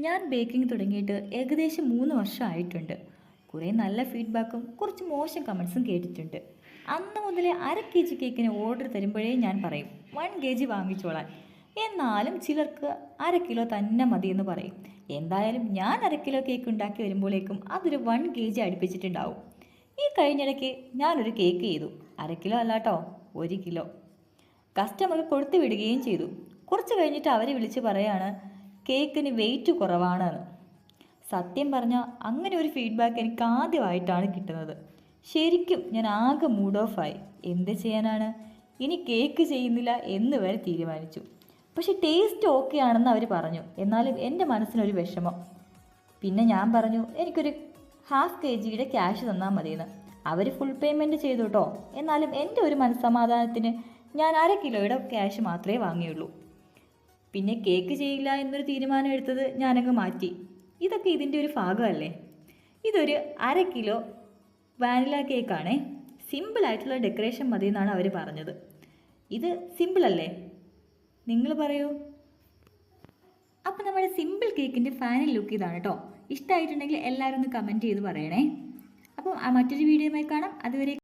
ഞാൻ ബേക്കിംഗ് തുടങ്ങിയിട്ട് ഏകദേശം 3 വർഷമായിട്ടുണ്ട്. കുറേ നല്ല ഫീഡ്ബാക്കും കുറച്ച് മോശം കമൻസും കേട്ടിട്ടുണ്ട്. അന്ന് മുതലേ 1/2 kg കേക്കിന് ഓർഡർ തരുമ്പോഴേ ഞാൻ പറയും 1 kg വാങ്ങിച്ചോളാൻ. എന്നാലും ചിലർക്ക് 1/2 കിലോ തന്നെ മതിയെന്ന് പറയും. എന്തായാലും ഞാൻ 1/2 കിലോ കേക്ക് ഉണ്ടാക്കി വരുമ്പോഴേക്കും അതൊരു 1 kg അടുപ്പിച്ചിട്ടുണ്ടാവും. ഈ കഴിഞ്ഞിടയ്ക്ക് ഞാനൊരു കേക്ക് ചെയ്തു. 1/2 കിലോ അല്ലാട്ടോ, 1 കിലോ. കസ്റ്റമർ കൊടുത്തു വിടുകയും ചെയ്തു. കുറച്ച് കഴിഞ്ഞിട്ട് അവർ വിളിച്ച് പറയാണ് കേക്കിന് വെയിറ്റ് കുറവാണെന്ന്. സത്യം പറഞ്ഞാൽ അങ്ങനെ ഒരു ഫീഡ്ബാക്ക് എനിക്ക് ആദ്യമായിട്ടാണ് കിട്ടുന്നത്. ശരിക്കും ഞാൻ ആകെ മൂഡ് ഓഫായി. എന്ത് ചെയ്യാനാണ്, ഇനി കേക്ക് ചെയ്യുന്നില്ല എന്ന് വരെ തീരുമാനിച്ചു. പക്ഷെ ടേസ്റ്റ് ഓക്കെ ആണെന്ന് അവർ പറഞ്ഞു. എന്നാലും എൻ്റെ മനസ്സിനൊരു വിഷമം. പിന്നെ ഞാൻ പറഞ്ഞു എനിക്കൊരു 1/2 kgയുടെ ക്യാഷ് തന്നാൽ മതിയെന്ന്. അവർ ഫുൾ പേയ്മെൻറ്റ് ചെയ്തു കേട്ടോ. എന്നാലും എൻ്റെ ഒരു മനസ്സമാധാനത്തിന് ഞാൻ 1/2 കിലോയുടെ ക്യാഷ് മാത്രമേ വാങ്ങിയുള്ളൂ. പിന്നെ കേക്ക് ചെയ്യില്ല എന്നൊരു തീരുമാനം എടുത്തത് ഞാനങ്ങ് മാറ്റി. ഇതൊക്കെ ഇതിൻ്റെ ഒരു ഭാഗമല്ലേ. ഇതൊരു 1/2 കിലോ വാനില കേക്കാണേ. സിമ്പിളായിട്ടുള്ള ഡെക്കറേഷൻ മതി എന്നാണ് അവർ പറഞ്ഞത്. ഇത് സിമ്പിളല്ലേ, നിങ്ങൾ പറയൂ. അപ്പം നമ്മുടെ സിമ്പിൾ കേക്കിൻ്റെ ഫൈനൽ ലുക്ക് ഇതാണ് കേട്ടോ. ഇഷ്ടമായിട്ടുണ്ടെങ്കിൽ എല്ലാവരും ഒന്ന് കമൻറ്റ് ചെയ്ത് പറയണേ. അപ്പം മറ്റൊരു വീഡിയോയുമായി കാണാം. അതുവരെ